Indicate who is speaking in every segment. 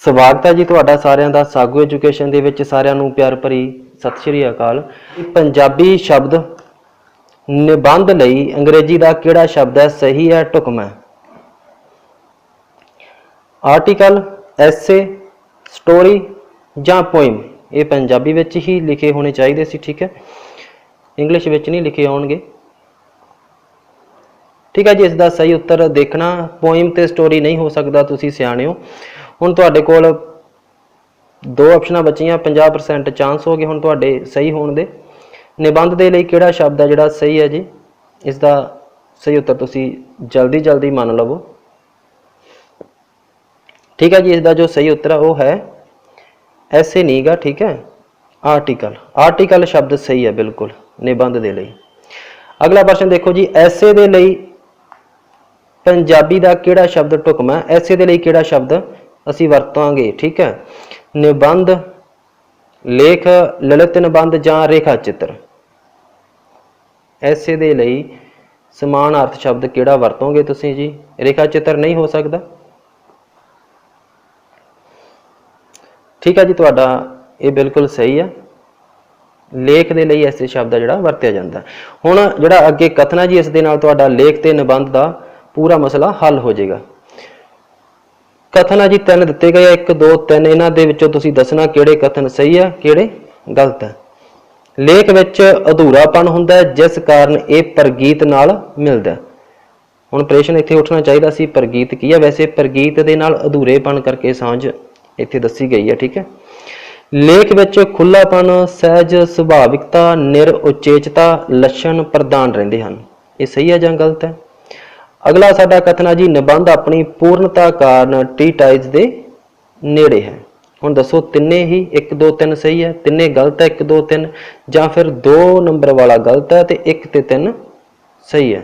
Speaker 1: ਸਵਾਗਤ ਹੈ ਜੀ ਤੁਹਾਡਾ ਸਾਰਿਆਂ ਦਾ ਸਾਗੂ ਐਜੂਕੇਸ਼ਨ ਦੇ ਵਿੱਚ। ਸਾਰਿਆਂ ਨੂੰ ਪਿਆਰ ਭਰੀ ਸਤਿ ਸ਼੍ਰੀ ਅਕਾਲ। ਪੰਜਾਬੀ ਸ਼ਬਦ ਨਿਬੰਧ ਲਈ ਅੰਗਰੇਜ਼ੀ ਦਾ ਕਿਹੜਾ ਸ਼ਬਦ ਹੈ? ਸਹੀ ਹੈ ਢੁਕਵਾਂ। ਆਰਟੀਕਲ, ਐਸੇ, ਸਟੋਰੀ ਜਾਂ ਪੋਇਮ ਇਹ ਪੰਜਾਬੀ ਵਿੱਚ ਹੀ ਲਿਖੇ ਹੋਣੇ ਚਾਹੀਦੇ ਸੀ, ਠੀਕ ਹੈ, ਇੰਗਲਿਸ਼ ਵਿੱਚ ਨਹੀਂ ਲਿਖੇ ਆਉਣਗੇ, ਠੀਕ ਹੈ ਜੀ। ਇਸ ਦਾ ਸਹੀ ਉੱਤਰ ਦੇਖਣਾ, ਪੋਇਮ ਤੇ ਸਟੋਰੀ ਨਹੀਂ ਹੋ ਸਕਦਾ, ਤੁਸੀਂ ਸਿਆਣੇ ਹੋ। ਹੁਣ ਤੁਹਾਡੇ ਕੋਲ ਦੋ ਆਪਸ਼ਨਾਂ ਬਚੀਆਂ, 50% ਚਾਂਸ ਹੋ ਗਏ ਹੁਣ ਤੁਹਾਡੇ ਸਹੀ ਹੋਣ ਦੇ। ਨਿਬੰਧ ਦੇ ਲਈ ਕਿਹੜਾ ਸ਼ਬਦ ਹੈ ਜਿਹੜਾ ਸਹੀ ਹੈ ਜੀ? ਇਸ ਦਾ ਸਹੀ ਉੱਤਰ ਤੁਸੀਂ ਜਲਦੀ ਮੰਨ ਲਵੋ, ਠੀਕ ਹੈ ਜੀ। ਇਸ ਦਾ ਜੋ ਸਹੀ ਉੱਤਰ ਹੈ ਉਹ ਹੈ ਐਸੇ ਨਹੀਂ ਗਾ, ਠੀਕ ਹੈ, ਆਰਟੀਕਲ। ਆਰਟੀਕਲ ਸ਼ਬਦ ਸਹੀ ਹੈ ਬਿਲਕੁਲ ਨਿਬੰਧ ਦੇ ਲਈ। ਅਗਲਾ ਪ੍ਰਸ਼ਨ ਦੇਖੋ ਜੀ, ਐਸੇ ਦੇ ਲਈ ਪੰਜਾਬੀ ਦਾ ਕਿਹੜਾ ਸ਼ਬਦ ਢੁਕਵਾਂ? ਐਸੇ ਦੇ ਲਈ ਕਿਹੜਾ ਸ਼ਬਦ ਅਸੀਂ ਵਰਤਾਂਗੇ, ਠੀਕ ਹੈ? ਨਿਬੰਧ, ਲੇਖ, ਲਲਿਤ ਨਿਬੰਧ ਜਾਂ ਰੇਖਾ ਚਿੱਤਰ। ਐਸੇ ਦੇ ਲਈ ਸਮਾਨ ਅਰਥ ਸ਼ਬਦ ਕਿਹੜਾ ਵਰਤੋਗੇ ਤੁਸੀਂ ਜੀ? ਰੇਖਾ ਚਿੱਤਰ ਨਹੀਂ ਹੋ ਸਕਦਾ, ਠੀਕ ਹੈ ਜੀ, ਤੁਹਾਡਾ ਇਹ ਬਿਲਕੁਲ ਸਹੀ ਹੈ। ਲੇਖ ਦੇ ਲਈ ਐਸੇ ਸ਼ਬਦ ਦਾ ਜਿਹੜਾ ਵਰਤਿਆ ਜਾਂਦਾ। ਹੁਣ ਜਿਹੜਾ ਅੱਗੇ ਕਥਨ ਹੈ ਜੀ, ਇਸ ਦੇ ਨਾਲ ਤੁਹਾਡਾ ਲੇਖ ਤੇ ਨਿਬੰਧ ਦਾ ਪੂਰਾ ਮਸਲਾ ਹੱਲ ਹੋ ਜਾਏਗਾ। ਕਥਨ ਹੈ ਜੀ, 3 ਦਿੱਤੇ ਗਏ, 1 2 3। ਇਹਨਾਂ ਦੇ ਵਿੱਚੋਂ ਤੁਸੀਂ ਦੱਸਣਾ ਕਿਹੜੇ ਕਥਨ ਸਹੀ ਹੈ, ਕਿਹੜੇ ਗਲਤ ਹੈ। ਲੇਖ ਵਿੱਚ ਅਧੂਰਾਪਣ ਹੁੰਦਾ ਜਿਸ ਕਾਰਨ ਇਹ ਪ੍ਰਗੀਤ ਨਾਲ ਮਿਲਦਾ। ਹੁਣ ਪ੍ਰਸ਼ਨ ਇੱਥੇ ਉੱਠਣਾ ਚਾਹੀਦਾ ਸੀ, ਪ੍ਰਗੀਤ ਕੀ ਹੈ? ਵੈਸੇ ਪ੍ਰਗੀਤ ਦੇ ਨਾਲ ਅਧੂਰੇਪਣ ਕਰਕੇ ਸਾਂਝ ਇੱਥੇ ਦੱਸੀ ਗਈ ਹੈ, ਠੀਕ ਹੈ। ਲੇਖ ਵਿੱਚ ਖੁੱਲਾਪਣ, ਸਹਿਜ ਸੁਭਾਵਿਕਤਾ, ਨਿਰਉਚੇਚਤਾ ਲੱਛਣ ਪ੍ਰਧਾਨ ਰਹਿੰਦੇ ਹਨ। ਇਹ ਸਹੀ ਹੈ ਜਾਂ ਗਲਤ ਹੈ? ਅਗਲਾ ਸਾਡਾ ਕਥਨ ਹੈ ਜੀ, ਨਿਬੰਧ ਆਪਣੀ ਪੂਰਨਤਾ ਕਾਰਨ ਟ੍ਰੀਟਾਈਜ਼ ਦੇ ਨੇੜੇ ਹੈ। ਹੁਣ ਦੱਸੋ, ਤਿੰਨੇ ਹੀ 1 2 3 ਸਹੀ ਹੈ, ਤਿੰਨੇ ਗਲਤ ਹੈ 1 2 3, ਜਾਂ ਫਿਰ 2 ਨੰਬਰ ਵਾਲਾ ਗਲਤ ਹੈ ਤੇ 1 ਤੇ 3 ਸਹੀ ਹੈ,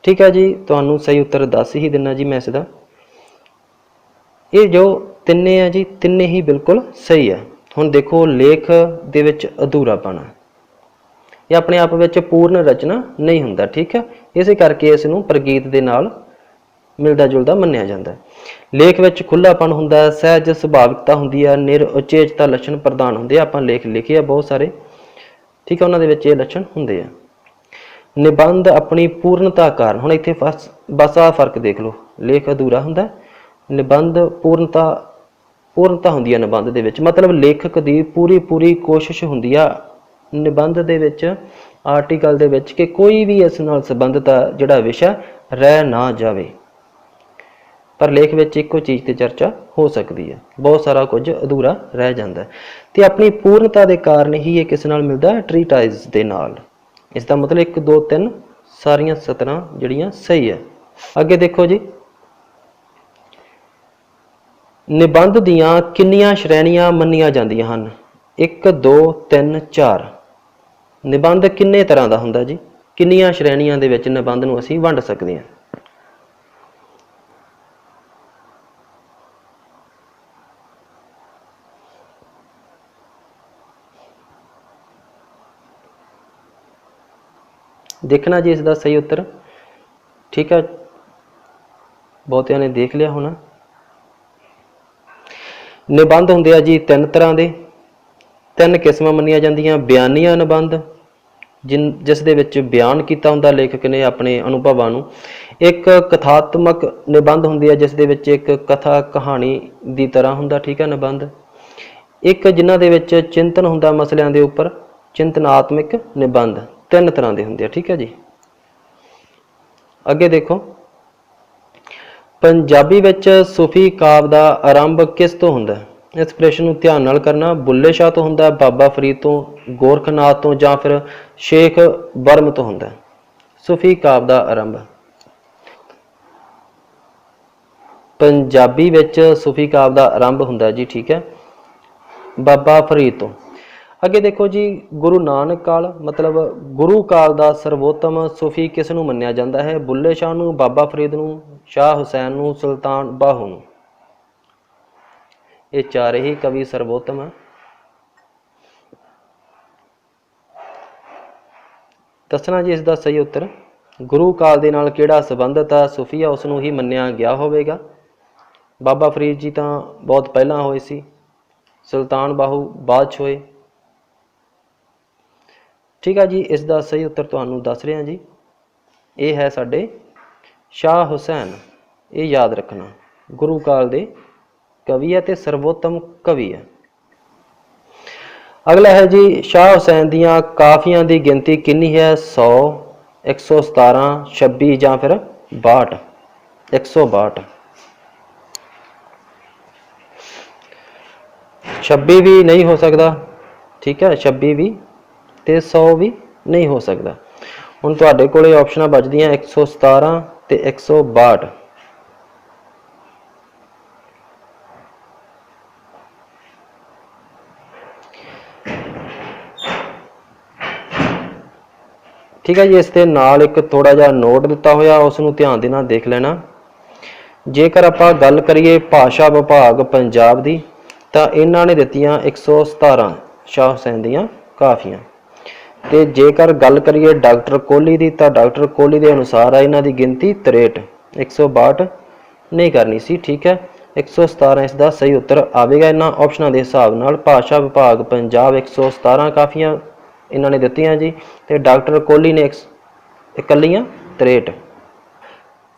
Speaker 1: ਠੀਕ ਹੈ ਜੀ। ਤੁਹਾਨੂੰ ਸਹੀ ਉੱਤਰ ਦੱਸ ਹੀ ਦਿੰਦਾ ਜੀ ਮੈਂ ਇਸ ਦਾ। ਇਹ ਜੋ ਤਿੰਨੇ ਹੈ ਜੀ, ਤਿੰਨੇ ਹੀ ਬਿਲਕੁਲ ਸਹੀ ਹੈ। ਹੁਣ ਦੇਖੋ, ਲੇਖ ਦੇ ਵਿੱਚ ਅਧੂਰਾਪਣ ਹੈ, ਇਹ ਆਪਣੇ ਆਪ ਵਿੱਚ ਪੂਰਨ ਰਚਨਾ ਨਹੀਂ ਹੁੰਦਾ, ਠੀਕ ਹੈ, ਇਸੇ ਕਰਕੇ ਇਸ ਨੂੰ ਪ੍ਰਗੀਤ ਦੇ ਨਾਲ ਮਿਲਦਾ ਜੁਲਦਾ ਮੰਨਿਆ ਜਾਂਦਾ। ਲੇਖ ਵਿੱਚ ਖੁੱਲਾਪਣ ਹੁੰਦਾ, ਸਹਿਜ ਸੁਭਾਵਿਕਤਾ ਹੁੰਦੀ ਹੈ, ਨਿਰਉਚੇਚਤਾ ਲੱਛਣ ਪ੍ਰਧਾਨ ਹੁੰਦੇ ਆ। ਆਪਾਂ ਲੇਖ ਲਿਖੇ ਆ ਬਹੁਤ ਸਾਰੇ, ਠੀਕ ਹੈ, ਉਹਨਾਂ ਦੇ ਵਿੱਚ ਇਹ ਲੱਛਣ ਹੁੰਦੇ ਆ। ਨਿਬੰਧ ਆਪਣੀ ਪੂਰਨਤਾ ਕਾਰਨ, ਹੁਣ ਇੱਥੇ ਬਸ ਆਹ ਫਰਕ ਦੇਖ ਲਓ, ਲੇਖ ਅਧੂਰਾ ਹੁੰਦਾ, ਨਿਬੰਧ ਪੂਰਨਤਾ ਹੁੰਦੀ ਹੈ ਨਿਬੰਧ ਦੇ ਵਿੱਚ, ਮਤਲਬ ਲੇਖਕ ਦੀ ਪੂਰੀ ਕੋਸ਼ਿਸ਼ ਹੁੰਦੀ ਆ ਨਿਬੰਧ ਦੇ ਵਿੱਚ, ਆਰਟੀਕਲ ਦੇ ਵਿੱਚ, ਕਿ ਕੋਈ ਵੀ ਇਸ ਨਾਲ ਸੰਬੰਧਿਤ ਜਿਹੜਾ ਵਿਸ਼ਾ ਰਹਿ ਨਾ ਜਾਵੇ। ਪਰ ਲੇਖ ਵਿੱਚ ਇੱਕੋ ਚੀਜ਼ ਤੇ ਚਰਚਾ ਹੋ ਸਕਦੀ ਹੈ, ਬਹੁਤ ਸਾਰਾ ਕੁਝ ਅਧੂਰਾ ਰਹਿ ਜਾਂਦਾ ਤੇ ਆਪਣੀ ਪੂਰਨਤਾ ਦੇ ਕਾਰਨ ਹੀ ਇਹ ਕਿਸ ਨਾਲ ਮਿਲਦਾ? ਟ੍ਰੀਟਾਈਜ਼ ਦੇ ਨਾਲ। ਇਸ ਦਾ ਮਤਲਬ 1 2 3 ਸਾਰੀਆਂ ਸਤਰਾਂ ਜਿਹੜੀਆਂ ਸਹੀ ਹੈ। ਅੱਗੇ ਦੇਖੋ ਜੀ, ਨਿਬੰਧ ਦੀਆਂ ਕਿੰਨੀਆਂ ਸ਼੍ਰੇਣੀਆਂ ਮੰਨੀਆਂ ਜਾਂਦੀਆਂ ਹਨ? 1 2 3 4। ਨਿਬੰਧ ਕਿੰਨੇ ਤਰ੍ਹਾਂ ਦਾ ਹੁੰਦਾ ਜੀ? ਕਿੰਨੀਆਂ ਸ਼੍ਰੇਣੀਆਂ ਦੇ ਵਿੱਚ ਨਿਬੰਧ ਨੂੰ ਅਸੀਂ ਵੰਡ ਸਕਦੇ ਹਾਂ? ਦੇਖਣਾ ਜੀ ਇਸ ਦਾ ਸਹੀ ਉੱਤਰ, ਠੀਕ ਹੈ, ਬਹੁਤਿਆਂ ਨੇ ਦੇਖ ਲਿਆ ਹੋਣਾ। ਨਿਬੰਧ ਹੁੰਦੇ ਆ ਜੀ 3 ਤਰ੍ਹਾਂ ਦੇ, 3 ਕਿਸਮਾਂ ਮੰਨੀਆਂ ਜਾਂਦੀਆਂ। ਬਿਆਨੀਆ ਨਿਬੰਧ, ਜਿਸ ਦੇ ਵਿੱਚ ਬਿਆਨ ਕੀਤਾ ਹੁੰਦਾ ਲੇਖਕ ਨੇ ਆਪਣੇ ਅਨੁਭਵਾਂ ਨੂੰ। ਇੱਕ ਕਥਾਤਮਕ ਨਿਬੰਧ ਹੁੰਦੀ ਹੈ ਜਿਸ ਦੇ ਵਿੱਚ ਇੱਕ ਕਥਾ ਕਹਾਣੀ ਦੀ ਤਰ੍ਹਾਂ ਹੁੰਦਾ, ਠੀਕ ਹੈ, ਨਿਬੰਧ। ਇੱਕ ਜਿਨ੍ਹਾਂ ਦੇ ਵਿੱਚ ਚਿੰਤਨ ਹੁੰਦਾ ਮਸਲਿਆਂ ਦੇ ਉੱਪਰ, ਚਿੰਤਨਾਤਮਕ ਨਿਬੰਧ। 3 ਤਰ੍ਹਾਂ ਦੇ ਹੁੰਦੇ ਆ, ਠੀਕ ਹੈ ਜੀ। ਅੱਗੇ ਦੇਖੋ, ਪੰਜਾਬੀ ਵਿੱਚ ਸੂਫੀ ਕਾਵਿ ਦਾ ਆਰੰਭ ਕਿਸ ਤੋਂ ਹੁੰਦਾ? ਇਸ ਪ੍ਰਸ਼ਨ ਨੂੰ ਧਿਆਨ ਨਾਲ ਕਰਨਾ। ਬੁੱਲੇ ਸ਼ਾਹ ਤੋਂ ਹੁੰਦਾ, ਬਾਬਾ ਫਰੀਦ ਤੋਂ, ਗੋਰਖਨਾਥ ਤੋਂ, ਜਾਂ ਫਿਰ ਸ਼ੇਖ ਬਰਮ ਤੋਂ ਹੁੰਦਾ। ਸੂਫੀ ਕਾਵਿ ਦਾ ਆਰੰਭ ਪੰਜਾਬੀ ਵਿੱਚ ਸੂਫੀ ਕਾਵਿ ਦਾ ਆਰੰਭ ਹੁੰਦਾ ਜੀ, ਠੀਕ ਹੈ, ਬਾਬਾ ਫਰੀਦ ਤੋਂ। ਅੱਗੇ ਦੇਖੋ ਜੀ, ਗੁਰੂ ਨਾਨਕ ਕਾਲ ਮਤਲਬ ਗੁਰੂ ਕਾਲ ਦਾ ਸਰਵੋਤਮ ਸੂਫੀ ਕਿਸ ਨੂੰ ਮੰਨਿਆ ਜਾਂਦਾ ਹੈ? ਬੁੱਲੇ ਸ਼ਾਹ ਨੂੰ, ਬਾਬਾ ਫਰੀਦ ਨੂੰ, ਸ਼ਾਹ ਹੁਸੈਨ ਨੂੰ, ਸੁਲਤਾਨ ਬਾਹੂ ਨੂੰ। ਇਹ ਚਾਰੇ ਹੀ ਕਵੀ ਸਰਵੋਤਮ ਹੈ। ਦੱਸਣਾ ਜੀ ਇਸ ਦਾ ਸਹੀ ਉੱਤਰ। ਗੁਰੂ ਕਾਲ ਦੇ ਨਾਲ ਕਿਹੜਾ ਸੰਬੰਧਿਤ ਆ ਸੂਫੀ ਆ, ਉਸ ਨੂੰ ਹੀ ਮੰਨਿਆ ਗਿਆ ਹੋਵੇਗਾ। ਬਾਬਾ ਫਰੀਦ ਜੀ ਤਾਂ ਬਹੁਤ ਪਹਿਲਾਂ ਹੋਏ ਸੀ, ਸੁਲਤਾਨ ਬਾਹੂ ਬਾਅਦ 'ਚ ਹੋਏ। ਠੀਕ ਆ ਜੀ, ਇਸ ਦਾ ਸਹੀ ਉੱਤਰ ਤੁਹਾਨੂੰ ਦੱਸ ਰਿਹਾ ਜੀ, ਇਹ ਹੈ ਸਾਡੇ ਸ਼ਾਹ ਹੁਸੈਨ। ਇਹ ਯਾਦ ਰੱਖਣਾ, ਗੁਰੂ ਕਾਲ ਦੇ ਕਵੀ ਹੈ ਤੇ ਸਰਵੋਤਮ ਕਵੀ ਹੈ। ਅਗਲਾ ਹੈ ਜੀ, ਸ਼ਾਹ ਹੁਸੈਨ ਦੀਆਂ ਕਾਫੀਆਂ ਦੀ ਗਿਣਤੀ ਕਿੰਨੀ ਹੈ? 100, 117, 26 ਜਾਂ ਫਿਰ 62? 162। 26 ਵੀ ਨਹੀਂ ਹੋ ਸਕਦਾ, ਠੀਕ ਹੈ, 26 ਵੀ ਤੇ 100 ਵੀ ਨਹੀਂ ਹੋ ਸਕਦਾ। ਹੁਣ ਤੁਹਾਡੇ ਕੋਲੇ ਆਪਸ਼ਨਾਂ ਬਚਦੀਆਂ 117 ਤੇ 162। ਠੀਕ ਹੈ ਜੀ, ਇਸ ਦੇ ਨਾਲ ਇੱਕ ਥੋੜਾ ਜਿਹਾ ਨੋਟ ਦਿੱਤਾ ਹੋਇਆ, ਉਸ ਨੂੰ ਧਿਆਨ ਦੇ ਨਾਲ ਦੇਖ ਲੈਣਾ। ਜੇਕਰ ਆਪਾਂ ਗੱਲ ਕਰੀਏ ਭਾਸ਼ਾ ਵਿਭਾਗ ਪੰਜਾਬ ਦੀ, ਤਾਂ ਇਹਨਾਂ ਨੇ ਦਿੱਤੀਆਂ 117 ਸ਼ਾਹ ਹੁਸੈਨ ਦੀਆਂ ਕਾਫੀਆਂ। ਤੇ ਜੇਕਰ ਗੱਲ ਕਰੀਏ ਡਾਕਟਰ ਕੋਹਲੀ ਦੀ, ਤਾਂ ਡਾਕਟਰ ਕੋਹਲੀ ਦੇ ਅਨੁਸਾਰ ਆ ਇਹਨਾਂ ਦੀ ਗਿਣਤੀ 63, 162 ਨਹੀਂ ਕਰਨੀ ਸੀ। ਠੀਕ ਹੈ, 117 ਇਸ ਦਾ ਸਹੀ ਉੱਤਰ ਆਵੇਗਾ ਇਹਨਾਂ ਆਪਸ਼ਨਾਂ ਦੇ ਹਿਸਾਬ ਨਾਲ। ਭਾਸ਼ਾ ਵਿਭਾਗ ਪੰਜਾਬ 117 ਕਾਫੀਆਂ ਇਹਨਾਂ ਨੇ ਦਿੱਤੀਆਂ ਜੀ, ਤੇ ਡਾਕਟਰ ਕੋਹਲੀ ਨੇ ਇਕੱਲੀਆਂ 63।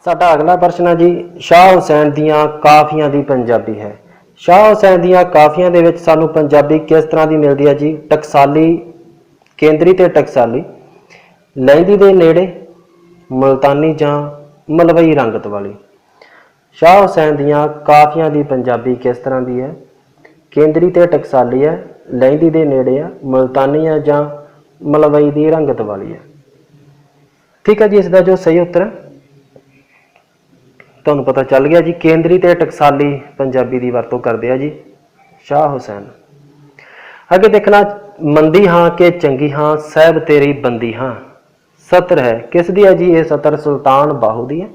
Speaker 1: ਸਾਡਾ ਅਗਲਾ ਪ੍ਰਸ਼ਨ ਹੈ ਜੀ, ਸ਼ਾਹ ਹੁਸੈਨ ਦੀਆਂ ਕਾਫੀਆਂ ਦੀ ਪੰਜਾਬੀ ਹੈ। ਸ਼ਾਹ ਹੁਸੈਨ ਦੀਆਂ ਕਾਫੀਆਂ ਦੇ ਵਿੱਚ ਸਾਨੂੰ ਪੰਜਾਬੀ ਕਿਸ ਤਰ੍ਹਾਂ ਦੀ ਮਿਲਦੀ ਹੈ ਜੀ? ਟਕਸਾਲੀ, ਕੇਂਦਰੀ ਤੇ ਟਕਸਾਲੀ, ਲਹਿੰਦੀ ਦੇ ਨੇੜੇ, ਮੁਲਤਾਨੀ ਜਾਂ ਮਲਵਈ ਰੰਗਤ ਵਾਲੀ। ਸ਼ਾਹ ਹੁਸੈਨ ਦੀਆਂ ਕਾਫੀਆਂ ਦੀ ਪੰਜਾਬੀ ਕਿਸ ਤਰ੍ਹਾਂ ਦੀ ਹੈ? ਕੇਂਦਰੀ ਤੇ ਟਕਸਾਲੀ ਹੈ, ਲਹਿੰਦੀ ਦੇ ਨੇੜੇ ਹੈ, ਮੁਲਤਾਨੀ ਹੈ ਜਾਂ ਮਲਵਈ ਦੀ ਰੰਗਤ ਵਾਲੀ ਹੈ। ਠੀਕ ਹੈ ਜੀ, ਇਸ ਦਾ ਜੋ ਸਹੀ ਉੱਤਰ ਹੈ ਤੁਹਾਨੂੰ ਪਤਾ ਚੱਲ ਗਿਆ ਜੀ, ਕੇਂਦਰੀ ਤੇ ਟਕਸਾਲੀ ਪੰਜਾਬੀ ਦੀ ਵਰਤੋਂ ਕਰਦੇ ਆ ਜੀ ਸ਼ਾਹ ਹੁਸੈਨ। ਅੱਗੇ ਦੇਖਣਾ, ਮੰਦੀ ਹਾਂ ਕਿ ਚੰਗੀ ਹਾਂ, ਸਾਹਿਬ ਤੇਰੀ ਬੰਦੀ ਹਾਂ, ਸਤਰ ਹੈ ਕਿਸ ਦੀ ਹੈ ਜੀ? ਇਹ ਸਤਰ ਸੁਲਤਾਨ ਬਾਹੂ ਦੀ ਹੈ,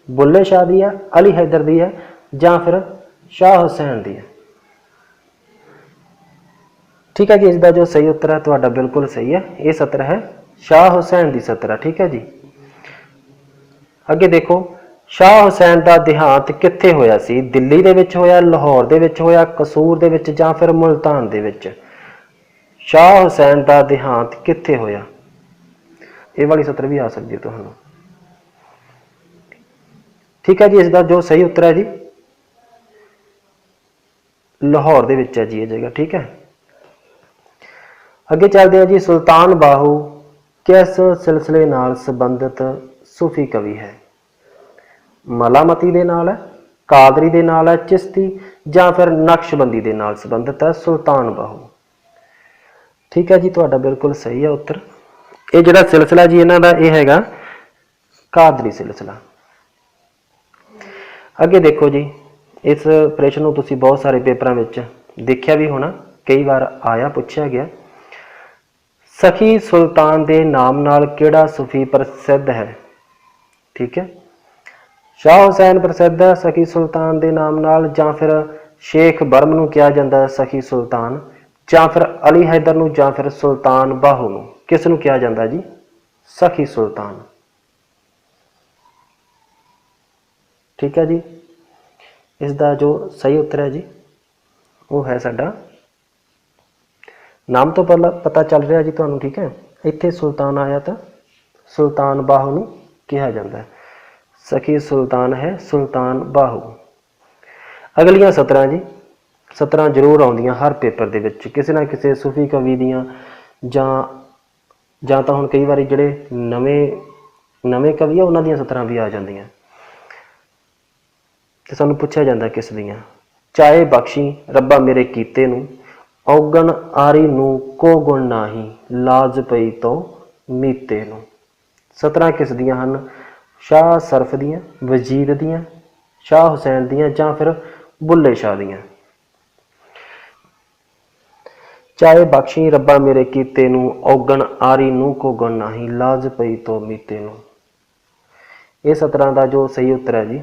Speaker 1: ਬੁੱਲੇ ਸ਼ਾਹ ਦੀ ਹੈ, ਅਲੀ ਹੈਦਰ ਦੀ ਹੈ ਜਾਂ ਫਿਰ ਸ਼ਾਹ ਹੁਸੈਨ ਦੀ ਹੈ। ਠੀਕ ਹੈ ਜੀ, ਇਸ ਦਾ ਜੋ ਸਹੀ ਉੱਤਰ ਹੈ ਤੁਹਾਡਾ ਬਿਲਕੁਲ ਸਹੀ ਹੈ, ਇਹ ਸਤਰ ਹੈ ਸ਼ਾਹ ਹੁਸੈਨ ਦੀ ਸਤਰ ਹੈ। ਠੀਕ ਹੈ ਜੀ, ਅੱਗੇ ਦੇਖੋ, ਸ਼ਾਹ ਹੁਸੈਨ ਦਾ ਦੇਹਾਂਤ ਕਿੱਥੇ ਹੋਇਆ ਸੀ? ਦਿੱਲੀ ਦੇ ਵਿੱਚ ਹੋਇਆ, ਲਾਹੌਰ ਦੇ ਵਿੱਚ ਹੋਇਆ, ਕਸੂਰ ਦੇ ਵਿੱਚ ਜਾਂ ਫਿਰ ਮੁਲਤਾਨ ਦੇ ਵਿੱਚ? ਸ਼ਾਹ ਹੁਸੈਨ ਦਾ ਦੇਹਾਂਤ ਕਿੱਥੇ ਹੋਇਆ? ਇਹ ਵਾਲੀ ਸਤਰ ਵੀ ਆ ਸਕਦੀ ਹੈ ਤੁਹਾਨੂੰ। ਠੀਕ ਹੈ ਜੀ, ਇਸ ਦਾ ਜੋ ਸਹੀ ਉੱਤਰ ਹੈ ਜੀ ਲਾਹੌਰ ਦੇ ਵਿੱਚ ਹੈ ਜੀ ਇਹ ਜਗ੍ਹਾ। ਠੀਕ ਹੈ, ਅੱਗੇ ਚੱਲਦੇ ਹਾਂ ਜੀ, ਸੁਲਤਾਨ ਬਾਹੂ ਕਿਸ ਸਿਲਸਿਲੇ ਨਾਲ ਸੰਬੰਧਿਤ ਸੂਫੀ ਕਵੀ ਹੈ? ਮਲਾਮਤੀ ਦੇ ਨਾਲ ਹੈ, ਕਾਦਰੀ ਦੇ ਨਾਲ ਹੈ, ਚਿਸ਼ਤੀ ਜਾਂ ਫਿਰ ਨਕਸ਼ਬੰਦੀ ਦੇ ਨਾਲ ਸੰਬੰਧਿਤ ਹੈ ਸੁਲਤਾਨ ਬਾਹੂ? ਠੀਕ ਹੈ ਜੀ, ਤੁਹਾਡਾ ਬਿਲਕੁਲ ਸਹੀ ਹੈ ਉੱਤਰ। ਇਹ ਜਿਹੜਾ ਸਿਲਸਿਲਾ ਜੀ ਇਹਨਾਂ ਦਾ ਇਹ ਹੈਗਾ ਕਾਦਰੀ ਸਿਲਸਿਲਾ। ਅੱਗੇ ਦੇਖੋ ਜੀ, ਇਸ ਪ੍ਰਸ਼ਨ ਨੂੰ ਤੁਸੀਂ ਬਹੁਤ ਸਾਰੇ ਪੇਪਰਾਂ ਵਿੱਚ ਦੇਖਿਆ ਵੀ ਹੋਣਾ, ਕਈ ਵਾਰ ਆਇਆ, ਪੁੱਛਿਆ ਗਿਆ। ਸਖੀ ਸੁਲਤਾਨ ਦੇ ਨਾਮ ਨਾਲ ਕਿਹੜਾ ਸੂਫੀ ਪ੍ਰਸਿੱਧ ਹੈ? ਠੀਕ ਹੈ, ਸ਼ਾਹ ਹੁਸੈਨ ਪ੍ਰਸਿੱਧ ਹੈ ਸਖੀ ਸੁਲਤਾਨ ਦੇ ਨਾਮ ਨਾਲ, ਜਾਂ ਫਿਰ ਸ਼ੇਖ ਬਰਮ ਨੂੰ ਕਿਹਾ ਜਾਂਦਾ ਹੈ ਸਖੀ ਸੁਲਤਾਨ, ਜਾਂ ਫਿਰ ਅਲੀ ਹੈਦਰ ਨੂੰ, ਜਾਂ ਫਿਰ ਸੁਲਤਾਨ ਬਾਹੂ ਨੂੰ? ਕਿਸ ਨੂੰ ਕਿਹਾ ਜਾਂਦਾ ਜੀ ਸਖੀ ਸੁਲਤਾਨ? ਠੀਕ ਹੈ ਜੀ, ਇਸ ਦਾ ਜੋ ਸਹੀ ਉੱਤਰ ਹੈ ਜੀ ਉਹ ਹੈ ਸਾਡਾ, ਨਾਮ ਤੋਂ ਪਹਿਲਾਂ ਪਤਾ ਚੱਲ ਰਿਹਾ ਜੀ ਤੁਹਾਨੂੰ। ਠੀਕ ਹੈ, ਇੱਥੇ ਸੁਲਤਾਨ ਆਇਆ ਤਾਂ ਸੁਲਤਾਨ ਬਾਹੂ ਨੂੰ ਕਿਹਾ ਜਾਂਦਾ ਹੈ, ਸਖੀ ਸੁਲਤਾਨ ਹੈ ਸੁਲਤਾਨ ਬਾਹੂ। ਅਗਲੀਆਂ ਸਤਰਾਂ ਜੀ, ਸਤਰਾਂ ਜ਼ਰੂਰ ਆਉਂਦੀਆਂ ਹਰ ਪੇਪਰ ਦੇ ਵਿੱਚ, ਕਿਸੇ ਨਾ ਕਿਸੇ ਸੂਫੀ ਕਵੀ ਦੀਆਂ, ਜਾਂ ਤਾਂ ਹੁਣ ਕਈ ਵਾਰੀ ਜਿਹੜੇ ਨਵੇਂ ਕਵੀ ਆ ਉਹਨਾਂ ਦੀਆਂ ਸਤਰਾਂ ਵੀ ਆ ਜਾਂਦੀਆਂ, ਤੇ ਸਾਨੂੰ ਪੁੱਛਿਆ ਜਾਂਦਾ ਕਿਸ ਦੀਆਂ? ਚਾਹੇ ਬਖਸ਼ੀ ਰੱਬਾ ਮੇਰੇ ਕੀਤੇ ਨੂੰ, ਔਗਣ ਆਰੀ ਨੂੰ ਕੋ ਗੁਣ ਨਾਹੀ, ਲਾਜ ਪਈ ਤੋਂ ਮੀਤੇ ਨੂੰ। ਸਤਰਾਂ ਕਿਸ ਦੀਆਂ ਹਨ? ਸ਼ਾਹ ਸਰਫ ਦੀਆਂ, ਵਜੀਦ ਦੀਆਂ, ਸ਼ਾਹ ਹੁਸੈਨ ਦੀਆਂ ਜਾਂ ਫਿਰ ਬੁੱਲੇ ਸ਼ਾਹ ਦੀਆਂ? ਚਾਹੇ ਬਖਸ਼ੀ ਰੱਬਾ ਮੇਰੇ ਕੀਤੇ ਨੂੰ, ਔਗਣ ਆਰੀ ਨੂੰ ਕੋ ਗੁਣ ਨਾਹੀ, ਲਾਜ ਪਈ ਤੋਂ ਮੀਤੇ ਨੂੰ। ਇਹ ਸਤਰਾਂ ਦਾ ਜੋ ਸਹੀ ਉੱਤਰ ਹੈ ਜੀ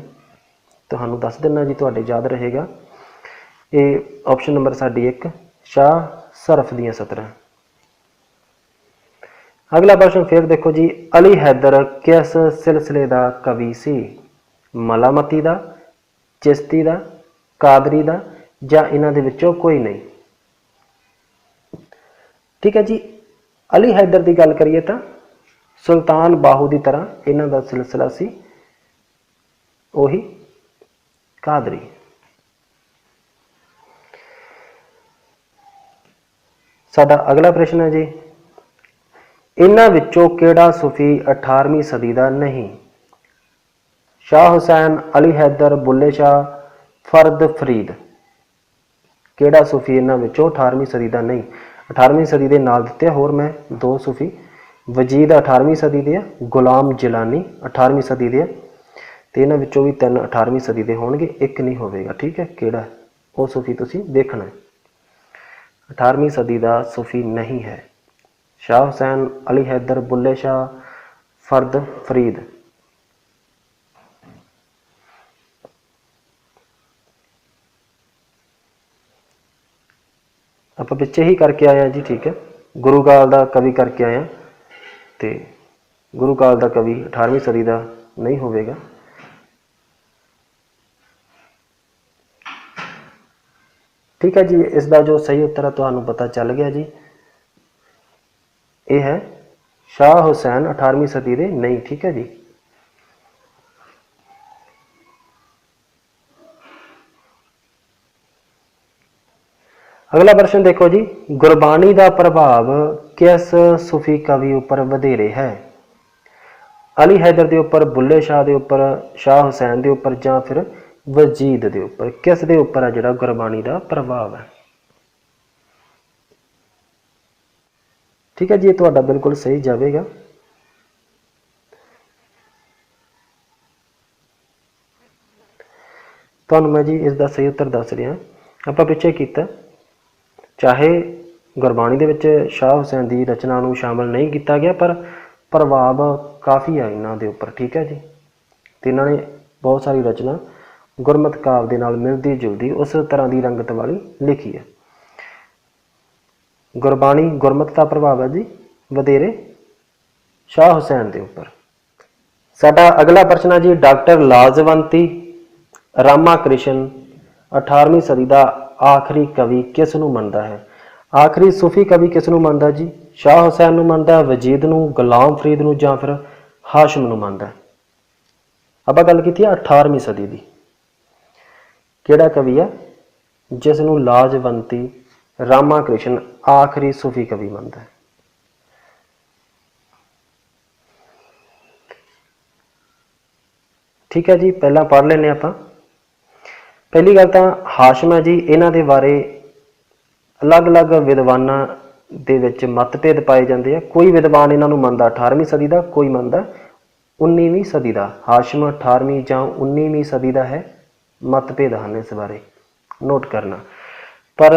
Speaker 1: ਤੁਹਾਨੂੰ ਦੱਸ ਦਿੰਦਾ ਜੀ, ਤੁਹਾਡੇ ਯਾਦ ਰਹੇਗਾ। ਇਹ ਆਪਸ਼ਨ ਨੰਬਰ ਸਾਡੀ 1 ਸ਼ਾਹ ਸਰਫ ਦੀਆਂ ਸਤਰਾਂ। ਅਗਲਾ ਪ੍ਰਸ਼ਨ ਫਿਰ ਦੇਖੋ ਜੀ, ਅਲੀ ਹੈਦਰ ਕਿਸ ਸਿਲਸਿਲੇ ਦਾ ਕਵੀ ਸੀ? ਮਲਾਮਤੀ ਦਾ, ਚਿਸ਼ਤੀ ਦਾ, कादरी दा ਜਾਂ ਇਹਨਾਂ ਦੇ ਵਿੱਚੋਂ ਕੋਈ नहीं। ठीक है जी। अली हैदर की गल करिए तो सुल्तान बाहू की तरह इन्हां दा सिलसिला सी ਉਹੀ कादरी। साडा अगला प्रश्न है जी, इन्हां विचों किहड़ा सूफी 18वीं सदी का नहीं? शाह हुसैन, अली हैदर, बुल्ले शाह, फर्द फरीद। किहड़ा सूफी इन्हां विचों 18वीं सदी का नहीं? 18वीं सदी के नाल दिते होर मैं दो सूफी, वजीद 18वीं सदी के, गुलाम जिलानी 18वीं सदी के, तो इन्हां विचों भी 3 18वीं सदी के होणगे, एक नहीं होवेगा। ठीक है, किहड़ा वो सूफी तुसीं देखना है। 18वीं सदी का सूफी नहीं है शाह हुसैन, अली हैदर, बुल्ले शाह, फर्द फरीद। आप पिछे ही करके आए जी। ठीक है, गुरु काल का कवि करके आए, तो गुरु काल का कवि 18वीं सदी का नहीं होवेगा। ठीक है जी, इसका जो सही उत्तर है तो पता चल गया जी, ये है शाह हुसैन 18वीं सदी के नहीं। ठीक है जी। अगला प्रश्न देखो जी, गुरबाणी का प्रभाव किस सूफी कवि उपर वधेरे है? अली हैदर के उपर, बुल्ले शाह के उपर, शाह हुसैन के उपर, या फिर वजीद के उपर? किस दे उपर है जिहड़ा गुरबाणी का प्रभाव है? ठीक है जी, ये तुहाडा बिल्कुल सही जाएगा। तुहानूं मैं जी इसका सही उत्तर दस रहा। आपां पिछे कीता, चाहे गुरबाणी दे विच शाह हुसैन की रचना नूं शामिल नहीं किया गया, पर प्रभाव काफ़ी है इन्हां दे उपर। ठीक है जी, तो इन्होंने बहुत सारी रचना गुरमत काव्य के नाल मिलती जुलती उस तरह की रंगत वाली लिखी है। गुरबाणी गुरमत का प्रभाव है जी वधेरे शाह हुसैन के उपर। साडा अगला प्रश्न है जी, डॉक्टर लाजवंती रामा कृष्ण 18वीं सदी का आखिरी कवि किस नूं मनदा है? आखिरी सूफी कवि किस नूं मनदा जी? शाह हुसैन नूं मनदा, वजीद नूं, गुलाम फरीद नूं, या फिर हाशिम नूं मनदा? आपां गल कीती 18वीं सदी की, किहड़ा कवि है जिस नूं लाजवंती रामा कृष्ण आखिरी सूफी कवि मनदा है? ठीक है जी, पहला पढ़ लेने आपां। पहली गल तो हाशिम है जी, इन्हां दे बारे अलग अलग विद्वानां दे विच मतभेद पाए जाते हैं। कोई विद्वान इन्हां नूं मनदा 18वीं सदी का, कोई मनदा 19वीं सदी का। हाशिम 18वीं या 19वीं सदी का है, मतभेद हैं इस बारे, नोट करना। पर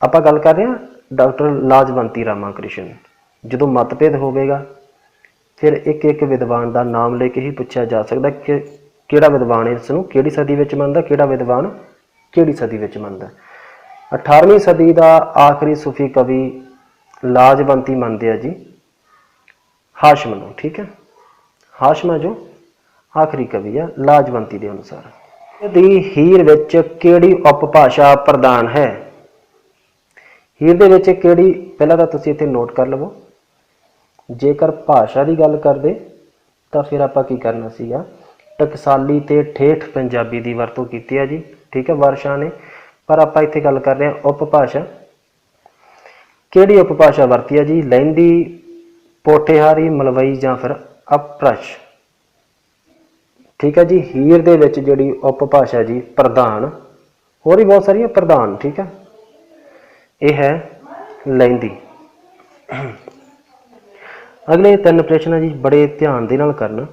Speaker 1: आपां गल कर रहे हैं डॉक्टर लाजवंती रामा कृष्ण। जो मतभेद होवेगा फिर एक एक विद्वान का नाम लेके ही पूछा जा सकता कि किहड़ा विद्वान इसनूं किहड़ी सदी विच मनदा, किहड़ा विद्वान किहड़ी सदी विच मनदा। 18वीं सदी का आखिरी सूफी कवि लाजवंती मनदे आ जी हाशिम नूं। ठीक है, हाशिम है जो आखिरी कवि है लाजवंती के अनुसार। दी हीर विच किहड़ी उपभाषा प्रधान है? हीर दे विच किहड़ी, पहला तो तुसीं इत्थे नोट कर लवो, जेकर भाषा की गल करदे तो फिर आपां की करना सीगा, टकसाली ते ठेठ पंजाबी की वरतों की है जी। ठीक है, वर्षा ने, पर आपां इत्थे गल कर रहे हैं उपभाषा। किहड़ी उपभाषा वरती है जी? लैंदी, पोठेहारी, मलवई, या फिर अपभ्रश? ठीक है जी, हीर दे विच जिहड़ी उपभाषा जी प्रधान, होर भी बहुत सारियां प्रधान। ठीक है, यह है लैंदी। अगले 3 प्रश्न जी बड़े ध्यान दे नाल करना,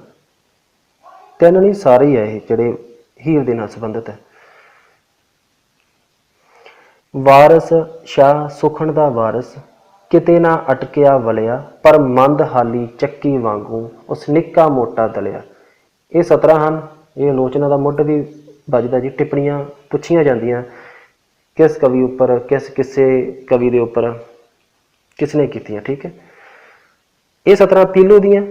Speaker 1: 3 नहीं सारे ही है ये जिहड़े हीर दे नाल संबंधित है। वारस शाह सुखन दा वारस, किते ना अटकिया वलिया, पर मंद हाली चक्की वांगू उस निक्का मोटा दलिया। ये 17 हैं। ये आलोचना का मुੱਢ भी बजदा जी। टिप्पणियां पुछियां जांदियां किस कवि उपर, किस किसे कवि के उपर किसने कीतियां। ठीक है, ये 17 पीलू दियां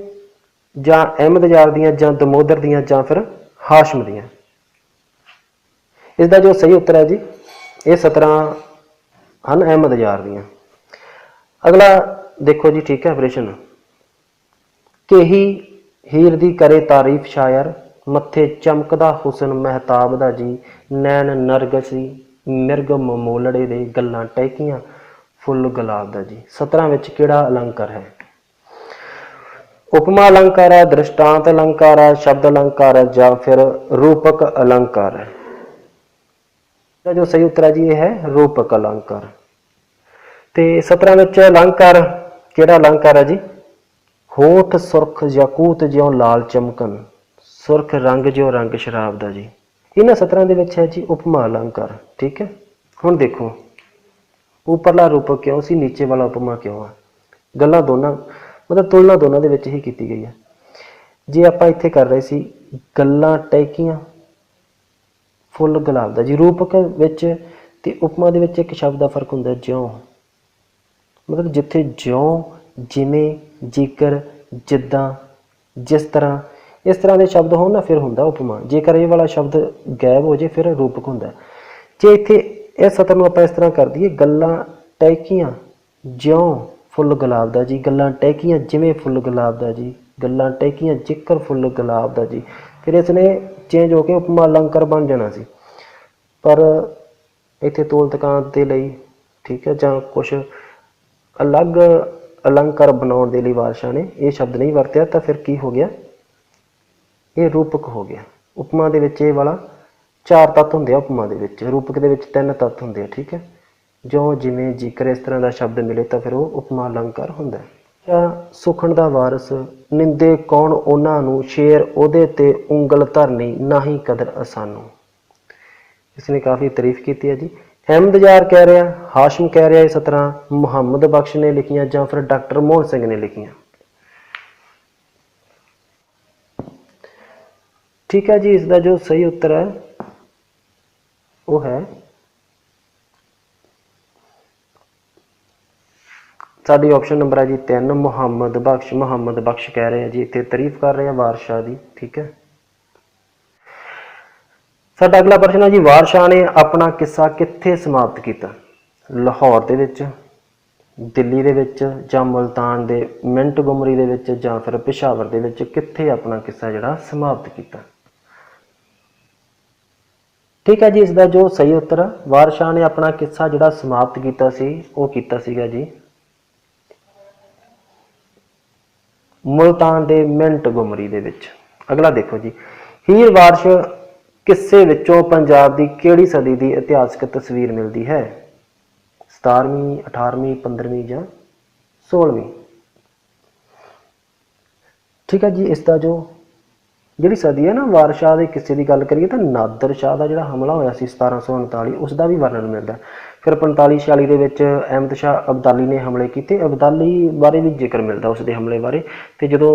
Speaker 1: जां अहमद यार दियां जां दमोदर दियां जां फिर हाशम दियां। इसका जो सही उत्तर है जी ये 17 ਹਨ अहमद यार दियाँ। अगला देखो जी, ठीक है, ऑपरेशन कि ही हीर दी करे तारीफ शायर, मत्थे चमकदा हुसन महताब दा जी, नैन नरगसी मिर्ग ममोलड़े दे, गल्लां टहकियां फुल गुलाब दा जी। 17 विच किहड़ा अलंकार है? उपमा अलंकार है, दृष्टांत अलंकार है, शब्द अलंकार है, या फिर रूपक अलंकार है? जो सही उत्तर है जी ये है रूपक अलंकार। ते 17 विच अलंकार किहड़ा अलंकार है जी? होठ सुरख याकूत ज्यों लाल चमकन, सुरख रंग ज्यों रंग शराब दा जी। इन्हां 17 दे विच है जी उपमा अलंकार। ठीक है, हुण देखो उपरला रूपक क्यों सी, नीचे वाला उपमा क्यों है? गल्लां दोनों मतलब तुलना दोनों दे विच ही कीती गई है। जे आपां इत्थे कर रहे सी गल्लां टहकियां फुल गुलाब दा जी, रूपक विच ते उपमा दे विच एक शब्द दा फर्क हुंदा ज्यों, मतलब जिथे ज्यों जिमें जेकर जिद्दां जिस तरह इस तरह के शब्द हो ना फिर हुंदा उपमा, जेकर ये वाला शब्द गायब हो जाए फिर रूपक हुंदा। जे इत्थे इस सत्र नूं आपां इस तरह कर दईए गल्लां टहकियां ज्यों फुल गुलाब दा जी, गल्लां टहकियां जिमें फुल गुलाब दा जी, गल्लां टहकियां जिकर फुल गुलाब दा जी, फिर इसने चेंज होकर उपमा अलंकार बन जाना सी। पर इत्थे तोल तकान दे लई ठीक है जां कुछ अलग अलंकार बनाने के लिए वारशाह ने यह शब्द नहीं वरत्या, तो फिर की हो गया? ये रूपक हो गया। उपमा दे विच ये वाला 4 तत्त होंदे आ, उपमा दे विच रूपक दे विच 3 तत्त होंदे आ। ठीक है, जो जिमें जिक्र इस तरह का शब्द मिले तो फिर वो उपमा अलंकार हुंदा है। सुखन दा वारस निंदे कौन उन्हां नूं, शेर उहदे ते उंगल धरनी नाही कदर असानू। इसने काफ़ी तारीफ की है जी। अहमद यार कह रहा, हाशम कह रहा, ये 17 मुहम्मद बख्श ने लिखियां या फिर डॉक्टर मोहन सिंह ने लिखियां? ठीक है जी, इसका जो सही उत्तर है वो है साडी ऑप्शन नंबर है जी 3 मुहम्मद बख्श। मुहम्मद बख्श कह रहे हैं जी, इतने तारीफ कर रहे हैं वारशाह की। ठीक है, साडा अगला प्रश्न है जी, वारशाह ने अपना किस्सा कित्थे समाप्त किया? लाहौर दे विच, दिल्ली दे विच, जां मुल्तान दे मिंट गुमरी दे विच, जां फिर पेशावर दे विच कित्थे अपना किस्सा जिहड़ा समाप्त किया? ठीक है जी, इसका जो सही उत्तर वारशाह ने अपना किस्सा जिहड़ा समाप्त किया सी वो कीता सीगा जी मुल्तान दे मिंट गुमरी दे विच। अगला देखो जी, हीर वारश किस्से विचों पंजाब दी किहड़ी सदी दी इतिहासक तस्वीर मिलती है? 17वीं 18वीं 15वीं या 16वीं? ठीक है जी, इसका जो जिहड़ी सदी है ना वारशाह के किस्से की गल करिए तो नादर शाह का जिहड़ा हमला होया सी 1739 उसका भी वर्णन मिलता है। फिर 45-46 दे विच अहमद शाह अब्दाली ने हमले किए, अब्दाली बारे भी जिक्र मिलता उसके हमले बारे। तो जो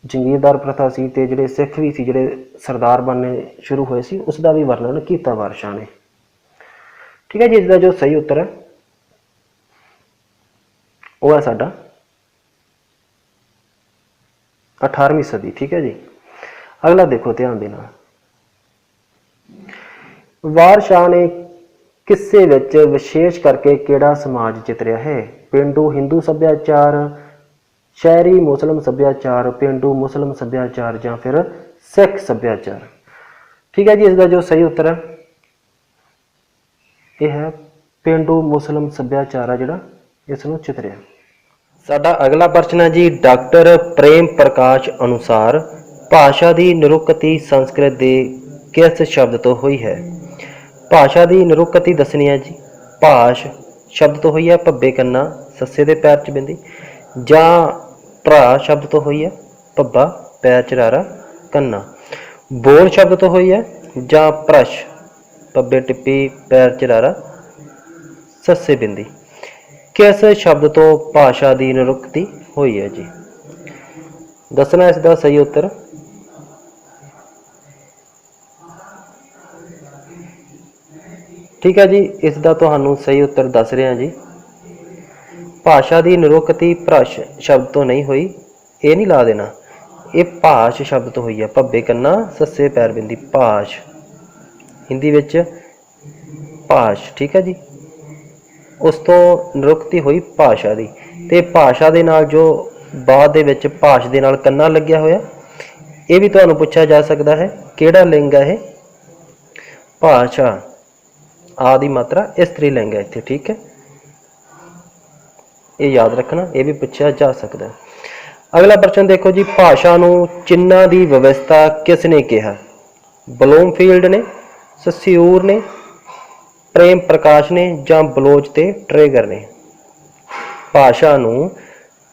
Speaker 1: जंगीरदार प्रथा सी ते जिहड़े सिख भी सी जिहड़े सरदार बनने शुरू होए सी उसका भी वर्णन किया वारशाह ने। ठीक है जी, इसका जो सही उत्तर है वह है साडा 18वीं सदी। ठीक है जी, अगला देखो ध्यान देना, वारशाह ने किस्से विच विशेष करके किहड़ा समाज चितरिया है? पेंडू हिंदू सभ्याचार, शहरी मुस्लिम सभ्याचार, पेंडू मुस्लिम सभ्याचार, या फिर सिख सभ्याचार? ठीक है जी, इसका जो सही उत्तर है यह है पेंडू मुस्लिम सभ्याचार है जिहड़ा इसनूं चितरिया। साडा अगला प्रश्न है जी, डॉक्टर प्रेम प्रकाश अनुसार भाषा की निरुक्ति संस्कृत के किस शब्द तो हुई है? भाषा की निरुक्ति दसनी है जी, भाष शब्द तो हुई है भब्बे कन्ना सस्से दे पैर च बिंदी, जां भरा शब्द तो हुई है भब्बा पैर च रारा कन्ना, बोल शब्द तो हुई है, जां भ्रश भब्बे टिप्पी पैर च रारा सस्से बिंदी? किस शब्द तो भाषा की निरुक्ति हुई है जी? दसना इसका सही उत्तर। ठीक है जी, इसका तुहानू सही उत्तर दस रहा जी, भाषा की निरुक्ति भ्रश शब्द तो नहीं हुई, ये नहीं ला देना, ये भाष शब्द तो हुई है भब्बे कन्ना सस्से पैर बिंदी भाष। हिंदी विच भाष, ठीक है जी। उस तो निरुक्ति हुई भाषा दी, ते भाषा दे नाल जो बाद दे विच भाष दे नाल कन्ना लग्या होया, ये भी तुहानूं पुछया जा सकदा है किहड़ा लिंग है। भाषा आदि मात्रा इस्त्री लिंग है इत्थे, ठीक है, ये याद रखना, ये भी पूछा जा सकता है। अगला प्रश्न देखो जी, भाषा नूं चिन्हां दी व्यवस्था किसने कहा? ब्लूमफील्ड ने, सस्यूर ने, प्रेम प्रकाश ने, जां बलोच ते ट्रेगर ने? भाषा नूं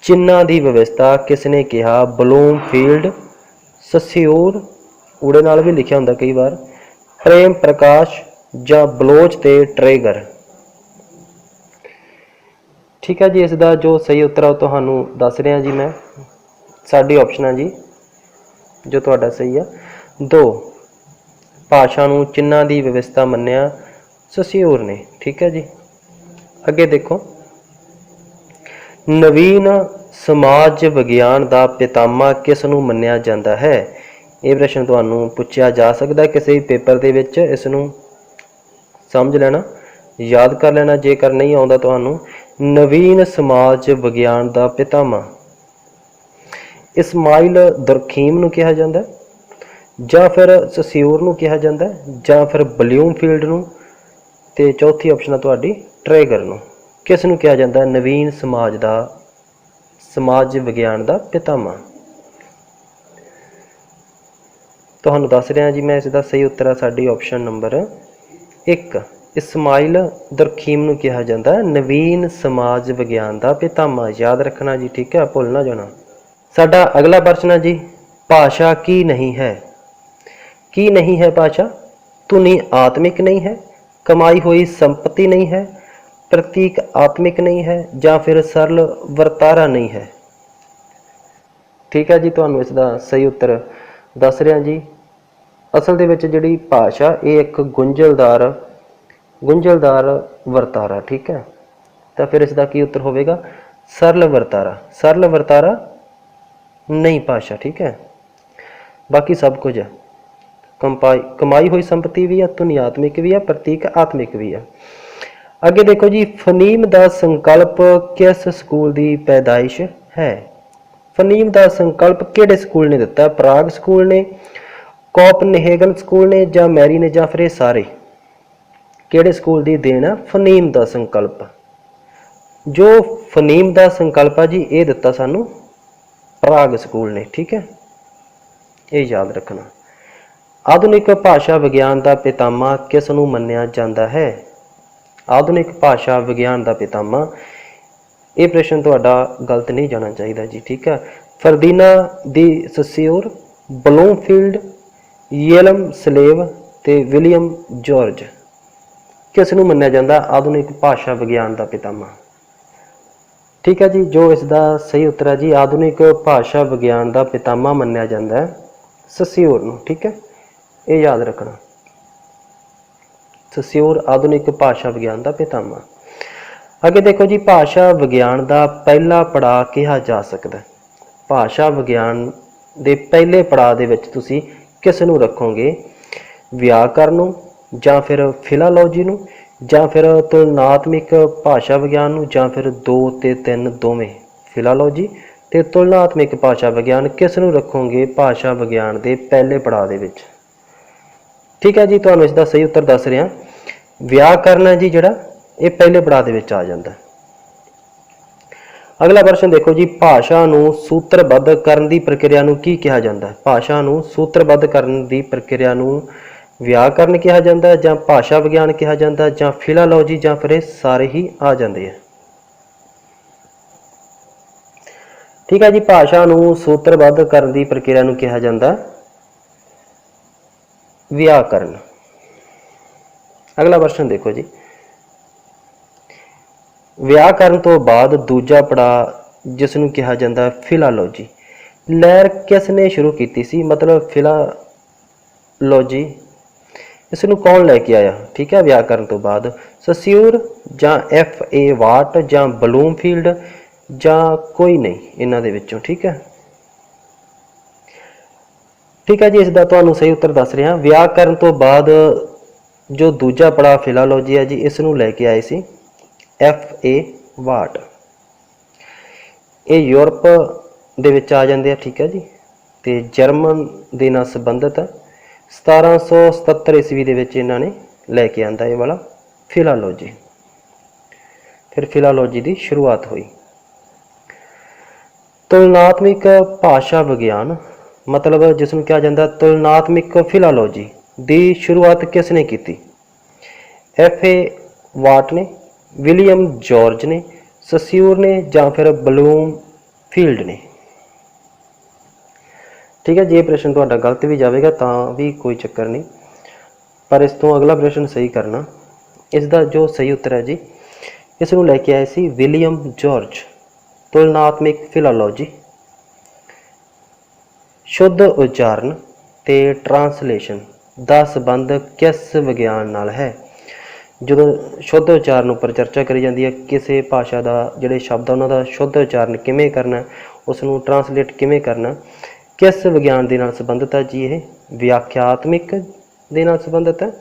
Speaker 1: चिन्हां दी व्यवस्था किसने कहा? ब्लूमफील्ड, सस्यूर, उड़े नाल भी लिखिया हुंदा कई बार, प्रेम प्रकाश जां बलोच ते ट्रेगर? ठीक है जी, इसका जो सही उत्तर है तुहानूं दस रहा जी मैं, साडी ऑप्शन है जी जो तुहाडा सही है 2, भाषा नूं चिन्हां दी व्यवस्था मन्निया सस्यूर ने, ठीक है जी। अगे देखो, नवीन समाज विज्ञान का पितामह किस नूं मन्निया जाता है? ये प्रश्न तुहानूं पुछया जा सकता है किसी भी पेपर के विच, इसनूं समझ लेना, याद कर लेना जेकर नहीं आउंदा तुहानूं। नवीन समाज विज्ञान का पितामह इस्माइल दुरखीम नूं कहा जाता है, जां फिर सस्यूर नूं कहा जाता है, जां फिर ब्लूमफील्ड नूं, ते चौथी ऑप्शन है तुहाडी ट्रेगर नूं। किस नूं कहा जाता है नवीन समाज विज्ञान का पितामह? तुहानूं दस रहा जी मैं, इसका सही उत्तर है साडी ऑप्शन नंबर 1, इस्माइल दुरखीम नूं कहा जाता है नवीन समाज विज्ञान का पितामह। याद रखना जी, ठीक है, भुल ना जाना। साडा अगला प्रश्न है जी, भाषा की नहीं है? की नहीं है भाषा? धुनी आत्मिक नहीं है, कमाई हुई संपत्ति नहीं है, प्रतीक आत्मिक नहीं है, या फिर सरल वर्तारा नहीं है? ठीक है जी, तुहानूं इसका सही उत्तर दस रहा जी। असल दे विच जिहड़ी भाषा ये एक गुंझलदार वर्तारा, ठीक है, तो फिर इसका की उत्तर होवेगा? सरल वर्तारा। सरल वर्तारा नहीं भाषा, ठीक है, बाकी सब कुछ है। कमाई हुई संपत्ति भी है, धुनी आत्मिक भी है, प्रतीक आत्मिक भी है। अगे देखो जी, फनीम का संकल्प किस स्कूल की पैदाइश है? फनीम का संकल्प किहड़े स्कूल ने दिता? प्राग स्कूल ने, कोपनहेगन स्कूल ने, जां मैरी ने, जां फिर ये सारे? किहड़े स्कूल की देन है फनीम का संकल्प? जो फनीम का संकल्प है जी ये दिता सानू प्राग स्कूल ने, ठीक है, ये याद रखना। आधुनिक भाषा विज्ञान का पितामह किस नूं मन्निया जाता है? आधुनिक भाषा विज्ञान का पितामह, ये प्रश्न तुहाडा गलत नहीं जाना चाहिए जी, ठीक है। फरदीना दी सस्यूर, ब्लूमफील्ड, येलम स्लेव ते विलियम जॉर्ज, किस नूं मन्निया जाता आधुनिक भाषा विज्ञान का पितामह? ठीक है जी, जो इसका सही उत्तर है जी, आधुनिक भाषा विज्ञान का पितामह मन्निया जाता है सस्यूर नूं, ठीक है, ये याद रखना। सस्यूर आधुनिक भाषा विज्ञान का पितामह। अगे देखो जी, भाषा विज्ञान का पहला पड़ाव कहा जा सकता है? भाषा विज्ञान के पहले पड़ाव दे विच तुसीं किस नूं रखोगे? व्याकरण नूं, जां फिर फिलालोजी नूं, जां फिर तुलनात्मक भाषा विज्ञान नूं, जां फिर 2 ते 3 दोवें? फिलालोजी ते तुलनात्मक भाषा विज्ञान किस नूं रखोगे भाषा विज्ञान के पहले पड़ाव दे विच? ठीक है जी, तुहानूं इसका सही उत्तर दस रहा। व्याकरण है जी जिहड़ा ये पहले पड़ाव दे विच आ जाता है। अगला प्रश्न देखो जी, भाषा नूं सूत्रबद्ध करन दी प्रक्रिया नूं की कहा जाता है? भाषा नूं सूत्रबद्ध करन दी प्रक्रिया नूं व्याकरण कहा जाता है, जां भाषा विज्ञान कहा जाता है, जां फिलालोजी, जां फिर सारे ही आ जाते हैं? ठीक है जी, भाषा नूं सूत्रबद्ध करन दी प्रक्रिया नूं कहा जाता है व्याकरण। अगला प्रश्न देखो जी, व्याकरण तो बाद दूजा पड़ाव जिसनूं कहा जाता है फिलालोजी, लहर किसने शुरू की सी? मतलब फिलालोजी इसनूं कौन लैके आया? ठीक है, व्याकरण तो बाद सस्यूर, जां FA वाट, जां ब्लूमफील्ड, जां कोई नहीं इन्हां दे विचों, ठीक है। ठीक है जी, इसका तुहानूं सही उत्तर दस रहा। व्याकरण तो बाद जो दूजा पड़ाव फिलालोजी है जी, इस नूं लैके आए सी FA वाट। ये यूरोप दे विच आ जांदे आ, ठीक है जी। तो जर्मन दे नाल संबंधित है। 1777 ईस्वी दे विच इन्हां ने लैके आंदा ये वाला फिलालोजी। फिर फिलालोजी की शुरुआत हुई। तुलनात्मक भाषा विज्ञान मतलब जिसमें क्या जाता, तुलनात्मक फिलालोजी की शुरुआत किसने की? FA वाट ने, विलियम जॉर्ज ने, सस्यूर ने, या फिर ब्लूमफील्ड ने। ठीक है जी। ये प्रश्न थोड़ा गलत भी जाएगा तो भी कोई चक्कर नहीं, पर इस तो अगला प्रश्न सही करना। इसका जो सही उत्तर है जी, इस नूं लैके आए सी विलियम जॉर्ज। तुलनात्मक फिलालोजी शुद्ध उच्चारण ते ट्रांसलेशन दा संबंध किस विज्ञान नाल है? जो शुद्ध उच्चारण उपर चर्चा करी जाती है, किसी भाषा का जोड़े शब्द उन्होंने शुद्ध उच्चारण किमें करना, उसनों ट्रांसलेट किमें करना, किस विज्ञान के नाल संबंधित है जी? ये व्याख्यात्मक दे नाल संबंधित है,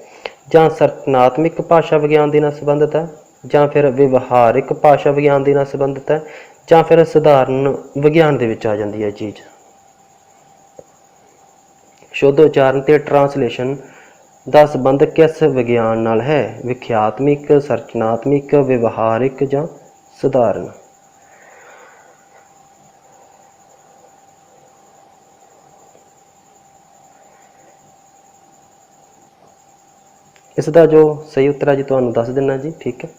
Speaker 1: ਜਾਂ ਸਰਚਨਾਤਮਕ भाषा विज्ञान के नाल संबंधित है, ਜਾਂ फिर व्यवहारिक भाषा विज्ञान के नाल संबंधित है, ਜਾਂ फिर सधारण विज्ञान के विच आ जाती है चीज़। शुद्ध उच्चारण ते ट्रांसलेशन का संबंध किस विज्ञान नाल है? विख्यात्मक, सर्चनात्मक, व्यवहारिक या सधारण? इसका जो सही उत्तर है जी तुहानूं दस दिना जी, ठीक है।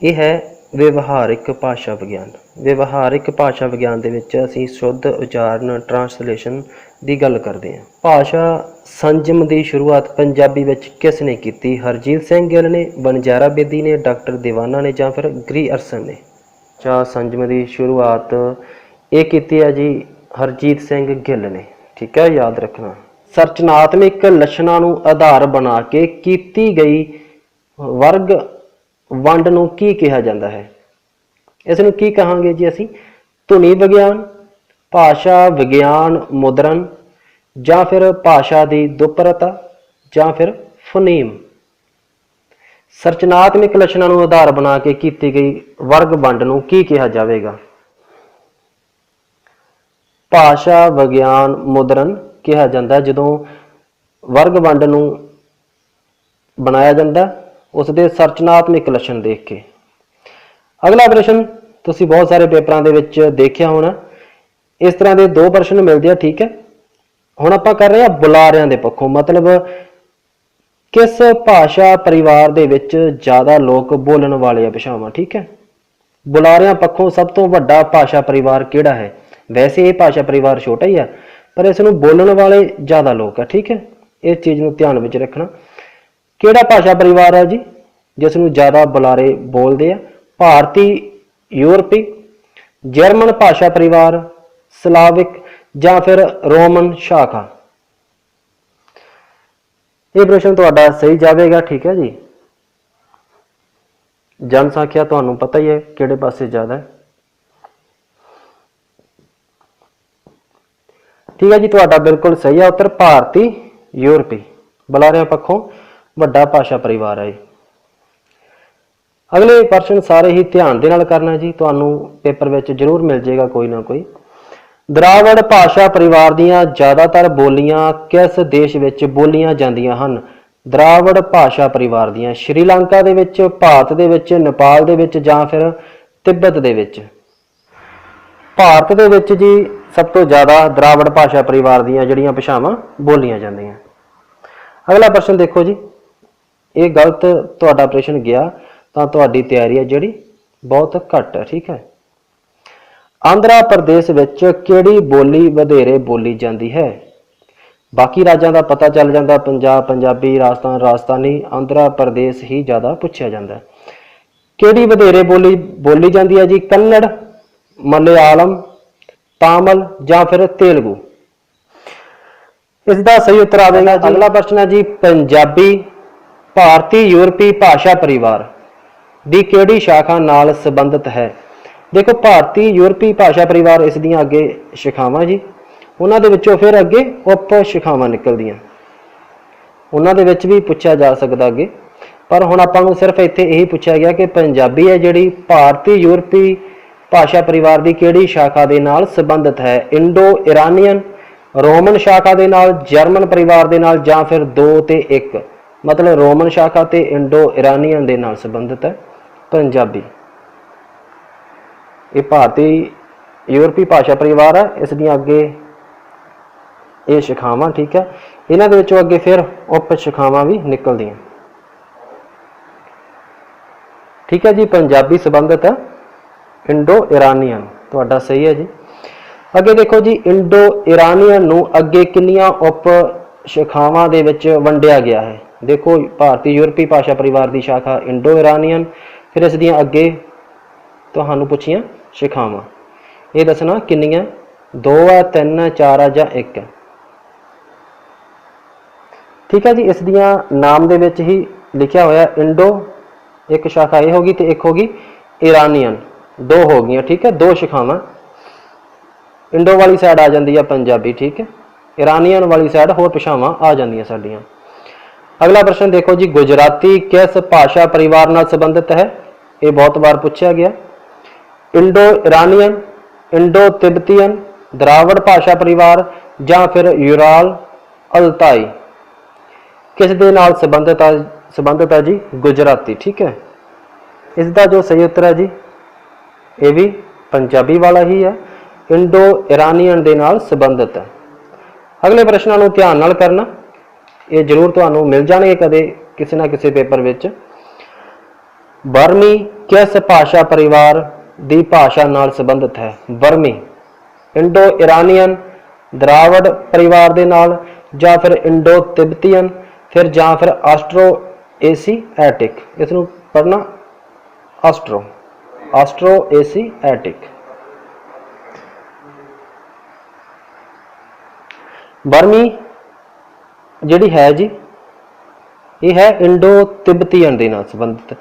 Speaker 1: यह है व्यवहारिक भाषा विज्ञान। व्यवहारिक भाषा विज्ञान दे विच असीं शुद्ध उच्चारण ट्रांसलेशन की गल करते हैं। भाषा संजम की शुरुआत पंजाबी विच किसने की? हरजीत सिंह गिल ने, वणजारा बेदी ने, डॉक्टर दीवाना ने, या फिर ग्रीअर्सन ने? भाषा संजम की शुरुआत ये की है जी हरजीत सिंह गिल ने, ठीक है, याद रखना। ਸਰਚਨਾਤਮਕ ਲੱਛਣਾਂ ਨੂੰ ਆਧਾਰ ਬਣਾ ਕੇ ਕੀਤੀ ਗਈ ਵਰਗ ਵੰਡ ਨੂੰ ਕੀ ਕਿਹਾ ਜਾਂਦਾ ਹੈ? ਇਸ ਨੂੰ ਕੀ ਕਹਾਂਗੇ ਜੀ ਅਸੀਂ? ਧੁਨੀ ਵਿਗਿਆਨ, ਭਾਸ਼ਾ ਵਿਗਿਆਨ ਮੁਦਰਨ, ਜਾਂ ਫਿਰ ਭਾਸ਼ਾ ਦੀ ਦੁਪਰਤਾ, ਜਾਂ ਫਿਰ ਫੋਨੀਮ। ਸਰਚਨਾਤਮਕ ਲੱਛਣਾਂ ਨੂੰ ਆਧਾਰ ਬਣਾ ਕੇ ਕੀਤੀ ਗਈ ਵਰਗ ਵੰਡ ਨੂੰ ਕੀ ਕਿਹਾ ਜਾਵੇਗਾ? ਭਾਸ਼ਾ ਵਿਗਿਆਨ ਮੁਦਰਨ ਕਿਹਾ ਜਾਂਦਾ ਜਦੋਂ ਵਰਗ ਵੰਡ ਨੂੰ ਬਣਾਇਆ ਜਾਂਦਾ ਉਸਦੇ ਸਰਚਨਾਤਮਕ ਲੱਛਣ ਦੇਖ ਕੇ। ਅਗਲਾ ਪ੍ਰਸ਼ਨ ਤੁਸੀਂ ਬਹੁਤ ਸਾਰੇ ਪੇਪਰਾਂ ਦੇ ਵਿੱਚ ਦੇਖਿਆ ਹੋਣਾ, ਇਸ ਤਰ੍ਹਾਂ ਦੇ ਦੋ ਪ੍ਰਸ਼ਨ ਮਿਲਦੇ ਆ, ਠੀਕ ਹੈ। ਹੁਣ ਆਪਾਂ ਕਰ ਰਹੇ ਹਾਂ ਬੁਲਾਰਿਆਂ ਦੇ ਪੱਖੋਂ, ਮਤਲਬ ਕਿਸ ਭਾਸ਼ਾ ਪਰਿਵਾਰ ਦੇ ਵਿੱਚ ਜ਼ਿਆਦਾ ਲੋਕ ਬੋਲਣ ਵਾਲੇ ਆ ਭਾਸ਼ਾਵਾਂ, ਠੀਕ ਹੈ। ਬੁਲਾਰਿਆਂ ਪੱਖੋਂ ਸਭ ਤੋਂ ਵੱਡਾ ਭਾਸ਼ਾ ਪਰਿਵਾਰ ਕਿਹੜਾ ਹੈ? ਵੈਸੇ ਇਹ ਭਾਸ਼ਾ ਪਰਿਵਾਰ ਛੋਟਾ ਹੀ ਹੈ, पर इसनूं बोलने वाले ज़्यादा लोग है, ठीक है। इस चीज़ को ध्यान में रखना। किहड़ा भाषा परिवार है जी जिसनूं ज़्यादा बुलारे बोलते हैं? भारती, यूरोपी, जर्मन भाषा परिवार, स्लाविक, या फिर रोमन शाखा? ये प्रश्न तुहाडा सही जाएगा, ठीक है जी। जनसंख्या तुहानूं पता ही है किहड़े पासे ज़्यादा है, ठीक है जी। तुहाडा बिल्कुल सही है उत्तर भारती यूरोपी बुलारिਆਂ पक्षों ਵੱਡਾ भाषा परिवार है। अगले प्रश्न सारे ही ध्यान दे नाल करना जी, तुहानूं पेपर में जरूर मिल जाएगा कोई ना कोई। द्रावड़ भाषा परिवार दीयां ज़्यादातर बोलियां किस देश विच बोलियां जांदियां हन? द्रावड़ भाषा परिवार दीयां श्रीलंका दे विच, भारत दे विच, नेपाल दे विच, जां फिर तिब्बत दे विच? भारत दे विच जी सब तो ज़्यादा द्रावड़ भाषा परिवार दीयां जिहड़ियां भाषावां बोलियां जांदियां। अगला प्रश्न देखो जी, ये गलत तुहाडा प्रश्न गया तो तुहाडी तैयारी है जिहड़ी बहुत घट है, ठीक है। आंध्रा प्रदेश विच किहड़ी बोली वधेरे बोली जाती है? बाकी राज्यों का पता चल जाता, पंजाब पंजाबी, राजस्थान राजस्थानी, आंध्रा प्रदेश ही ज़्यादा पूछा जाता। किहड़ी वधेरे बोली जाती है जी? कन्नड़, मलयालम, तामिल, या फिर तेलुगु? इसका सही उत्तर आएगा जी। अगला प्रश्न है जी पंजाबी भारतीय यूरोपी भाषा परिवार की किहड़ी शाखा नाल संबंधित है? देखो भारतीय यूरोपी भाषा परिवार इस दियां अगे शाखावां जी, उन्हां दे विचों फिर अगे उप शाखावां निकलदियां। ਉਹਨਾਂ ਦੇ ਵਿੱਚ ਵੀ ਪੁੱਛਿਆ ਜਾ ਸਕਦਾ ਅੱਗੇ, ਪਰ ਹੁਣ ਆਪਾਂ ਨੂੰ ਸਿਰਫ ਇੱਥੇ ਇਹੀ ਪੁੱਛਿਆ ਗਿਆ ਕਿ ਪੰਜਾਬੀ ਹੈ ਜਿਹੜੀ ਭਾਰਤੀ ਯੂਰਪੀ ਭਾਸ਼ਾ ਪਰਿਵਾਰ ਦੀ ਕਿਹੜੀ ਸ਼ਾਖਾ ਦੇ ਨਾਲ ਸੰਬੰਧਿਤ ਹੈ? ਇੰਡੋ ਇਰਾਨੀਅਨ, ਰੋਮਨ ਸ਼ਾਖਾ ਦੇ ਨਾਲ, ਜਰਮਨ ਪਰਿਵਾਰ ਦੇ ਨਾਲ, ਜਾਂ ਫਿਰ 2 ਤੇ 1? ਮਤਲਬ ਰੋਮਨ ਸ਼ਾਖਾ ਤੇ ਇੰਡੋ ਇਰਾਨੀਅਨ ਦੇ ਨਾਲ ਸੰਬੰਧਿਤ ਹੈ ਪੰਜਾਬੀ। ਇਹ ਭਾਰਤੀ ਯੂਰਪੀ ਭਾਸ਼ਾ ਪਰਿਵਾਰ ਹੈ, ਇਸ ਦੀਆਂ ਅੱਗੇ ਇਹ ਸ਼ਾਖਾਵਾਂ, ਠੀਕ ਹੈ, ਇਹਨਾਂ ਦੇ ਵਿੱਚੋਂ ਅੱਗੇ ਫਿਰ ਉਪ ਸ਼ਾਖਾਵਾਂ ਵੀ ਨਿਕਲਦੀਆਂ, ਠੀਕ ਹੈ ਜੀ। ਪੰਜਾਬੀ ਸੰਬੰਧਿਤ ਹੈ ਇੰਡੋ ਇਰਾਨੀਅਨ, ਤੁਹਾਡਾ ਸਹੀ ਹੈ ਜੀ। ਅੱਗੇ ਦੇਖੋ ਜੀ, ਇੰਡੋ ਇਰਾਨੀਅਨ ਨੂੰ ਅੱਗੇ ਕਿੰਨੀਆਂ ਉਪ ਸ਼ਾਖਾਵਾਂ ਦੇ ਵਿੱਚ ਵੰਡਿਆ ਗਿਆ ਹੈ? ਦੇਖੋ, ਭਾਰਤੀ ਯੂਰਪੀ ਭਾਸ਼ਾ ਪਰਿਵਾਰ ਦੀ ਸ਼ਾਖਾ ਇੰਡੋ ਇਰਾਨੀਅਨ, ਫਿਰ ਇਸ ਦੀਆਂ ਅੱਗੇ ਤੁਹਾਨੂੰ ਪੁੱਛੀਆਂ ਸ਼ਾਖਾਵਾਂ, ਇਹ ਦੱਸਣਾ ਕਿੰਨੀਆਂ, 2 ਹੈ, 3 ਹੈ, 4 ਹੈ ਜਾਂ 1 ਹੈ, ਠੀਕ ਹੈ ਜੀ। ਇਸ ਦੀਆਂ ਨਾਮ ਦੇ ਵਿੱਚ ਹੀ ਲਿਖਿਆ ਹੋਇਆ ਇੰਡੋ, ਇੱਕ ਸ਼ਾਖਾ ਇਹ ਹੋਗੀ ਤੇ ਇੱਕ ਹੋਗੀ ਇਰਾਨੀਅਨ, 2 ਹੋ ਗਈਆਂ, ਠੀਕ ਹੈ, 2 ਸ਼ਾਖਾਵਾਂ। ਇੰਡੋ ਵਾਲੀ ਸਾਈਡ ਆ ਜਾਂਦੀ ਹੈ ਪੰਜਾਬੀ, ਠੀਕ ਹੈ, ਇਰਾਨੀਅਨ ਵਾਲੀ ਸਾਈਡ ਹੋਰ ਭਾਸ਼ਾਵਾਂ ਆ ਜਾਂਦੀਆਂ ਸਾਡੀਆਂ। ਅਗਲਾ ਪ੍ਰਸ਼ਨ ਦੇਖੋ ਜੀ, ਗੁਜਰਾਤੀ ਕਿਸ ਭਾਸ਼ਾ ਪਰਿਵਾਰ ਨਾਲ ਸੰਬੰਧਿਤ ਹੈ? ਇਹ ਬਹੁਤ ਵਾਰ ਪੁੱਛਿਆ ਗਿਆ। ਇੰਡੋ ਇਰਾਨੀਅਨ, ਇੰਡੋ ਤਿब्बतियन, द्राविड़ ਭਾਸ਼ਾ ਪਰਿਵਾਰ ਜਾਂ ਫਿਰ ਯੂਰਾਲ ਅਲਤਾਈ? किस दे नाल संबंधित है जी? गुजराती, ठीक है। इसका जो सही उत्तर है जी ये भी पंजाबी वाला ही है, इंडो इरानीअन दे नाल संबंधित है। अगले प्रश्नों को ध्यान नाल करना, ये जरूर तुहानू मिल जाएंगे कदे किसी ना किसी पेपर विच। बर्मी किस भाषा परिवार दी भाषा नाल संबंधित है? बर्मी, इंडो इरानीअन, द्राविड़ परिवार दे नाल, ਜਾਂ फिर इंडो तिब्बतियन, फिर ਜਾਂ फिर ਆਸਟਰੋ ਏਸੀਆਟਿਕ? ਇਸ ਨੂੰ ਪੜ੍ਹਨਾ ਆਸਟਰੋ ਏਸੀਆਟਿਕ। ਬਰਮੀ ਜਿਹੜੀ ਹੈ ਜੀ ਇਹ ਹੈ ਇੰਡੋ ਤਿब्बतियन ਦੇ ਨਾਲ ਸੰਬੰਧਿਤ,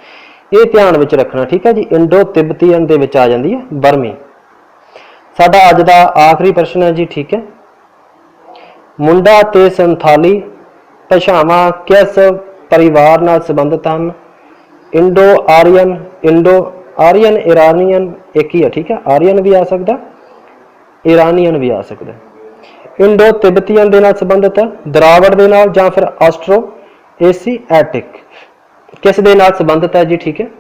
Speaker 1: ਇਹ ਧਿਆਨ ਵਿੱਚ ਰੱਖਣਾ, ਠੀਕ ਹੈ ਜੀ। ਇੰਡੋ ਤਿब्बतियन ਦੇ ਵਿੱਚ ਆ ਜਾਂਦੀ ਹੈ ਬਰਮੀ। ਸਾਡਾ ਅੱਜ ਦਾ ਆਖਰੀ ਪ੍ਰਸ਼ਨ ਹੈ ਜੀ, ਠੀਕ ਹੈ। ਮੁੰਡਾ ਤੇ ਸੰਥਾਲੀ ਭਾਸ਼ਾਵਾਂ किस परिवार नाल संबंधित हैं? इंडो आर्यन, इंडो आर्यन, इरानीअन एक ही है, ठीक है, आर्यन भी आ सकता, इरानीअन भी आ सकता। इंडो तिब्बतियन दे नाल संबंधित है, द्राविड़ दे नाल जां फिर आस्ट्रो एशियाटिक? किस दे नाल संबंधित है जी, ठीक है।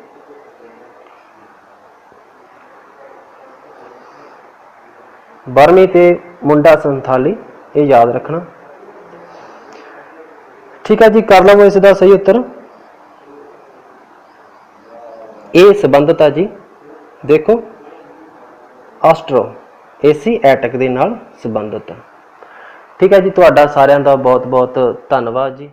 Speaker 1: बर्मी ते मुंडा संथाली, ये याद रखना, ठीक है जी। कर लवो इसका सही उत्तर, ये संबंधित है जी, देखो आस्ट्रो एशियाटिक दे नाल संबंधित है, ठीक है जी। तुहाडा सारिआं दा बहुत बहुत धन्नवाद जी।